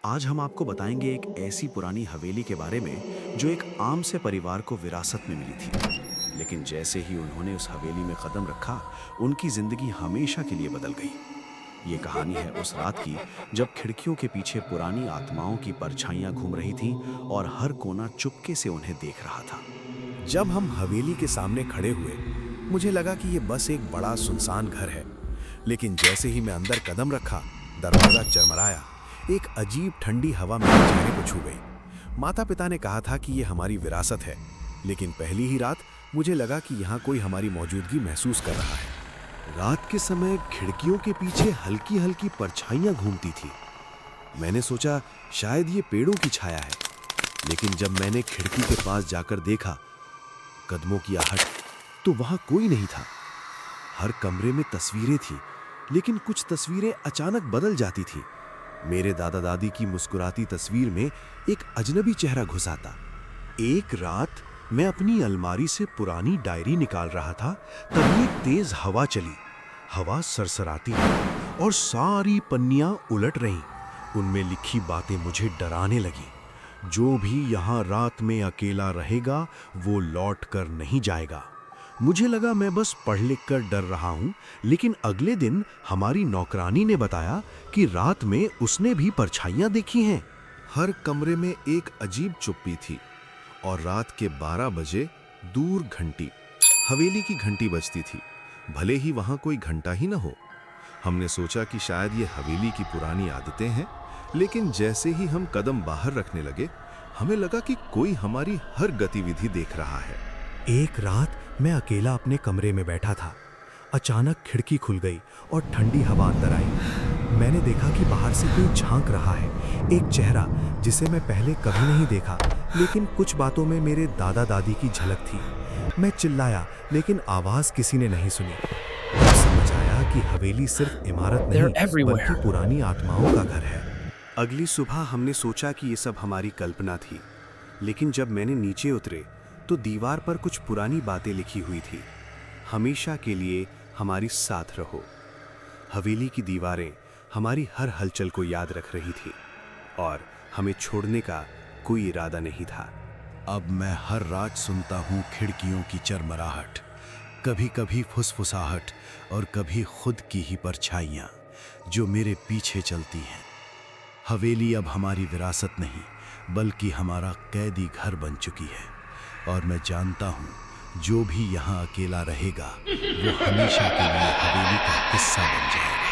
आज हम आपको बताएंगे एक ऐसी पुरानी हवेली के बारे में जो एक आम से परिवार को विरासत में मिली थी। लेकिन जैसे ही उन्होंने उस हवेली में कदम रखा, उनकी जिंदगी हमेशा के लिए बदल गई। ये कहानी है उस रात की जब खिड़कियों के पीछे पुरानी आत्माओं की परछाइयां घूम रही थीं और हर कोना चुपके से उन्हें देख रहा था। जब हम हवेली के सामने खड़े हुए, मुझे लगा कि ये बस एक बड़ा सुनसान घर है। लेकिन जैसे ही मैं अंदर कदम रखा, दरवाजा चरमराया। एक अजीब ठंडी हवा मेरे चेहरे को छू गई। माता पिता ने कहा था कि ये हमारी विरासत है, लेकिन पहली ही रात मुझे लगा कि यहाँ कोई हमारी मौजूदगी महसूस कर रहा है। रात के समय खिड़कियों के पीछे हल्की हल्की परछाइयां घूमती थी। मैंने सोचा शायद ये पेड़ों की छाया है, लेकिन जब मैंने खिड़की के पास जाकर देखा, कदमों की आहट, तो वहां कोई नहीं था। हर कमरे में तस्वीरें थी, लेकिन कुछ तस्वीरें अचानक बदल जाती थी। मेरे दादा दादी की मुस्कुराती तस्वीर में एक अजनबी चेहरा घुस आता। एक रात मैं अपनी अलमारी से पुरानी डायरी निकाल रहा था, तभी एक तेज हवा चली। हवा सरसराती और सारी पन्नियां उलट रहीं। उनमें लिखी बातें मुझे डराने लगीं। जो भी यहाँ रात में अकेला रहेगा, वो लौट कर नहीं जाएगा। मुझे लगा मैं बस पढ़ लिख कर डर रहा हूँ, लेकिन अगले दिन हमारी नौकरानी ने बताया कि रात में उसने भी परछाइयाँ देखी हैं। हर कमरे में एक अजीब चुप्पी थी और रात के 12 बजे दूर घंटी, हवेली की घंटी बजती थी, भले ही वहाँ कोई घंटा ही न हो। हमने सोचा कि शायद ये हवेली की पुरानी आदतें हैं, लेकिन जैसे ही हम कदम बाहर रखने लगे, हमें लगा कि कोई हमारी हर गतिविधि देख रहा है। एक रात मैं अकेला अपने कमरे में बैठा था। अचानक खिड़की खुल गई और ठंडी हवा अंदर आई। मैंने देखा कि बाहर से कोई झांक रहा है, एक चेहरा जिसे मैं पहले कभी नहीं देखा, लेकिन कुछ बातों में मेरे दादा दादी की झलक थी। मैं चिल्लाया, लेकिन आवाज किसी ने नहीं सुनी। तब समझ आया कि हवेली सिर्फ इमारत नहीं, बल्कि पुरानी आत्माओं का घर है। अगली सुबह हमने सोचा कि ये सब हमारी कल्पना थी, लेकिन जब मैंने नीचे उतरे तो दीवार पर कुछ पुरानी बातें लिखी हुई थी। हमेशा के लिए हमारी साथ रहो। हवेली की दीवारें हमारी हर हलचल को याद रख रही थी और हमें छोड़ने का कोई इरादा नहीं था। अब मैं हर रात सुनता हूँ खिड़कियों की चरमराहट, कभी कभी फुसफुसाहट और कभी खुद की ही परछाइयाँ जो मेरे पीछे चलती हैं। हवेली अब हमारी विरासत नहीं, बल्कि हमारा कैदी घर बन चुकी है, और मैं जानता हूँ जो भी यहाँ अकेला रहेगा, वो हमेशा के लिए हवेली का हिस्सा बन जाएगा।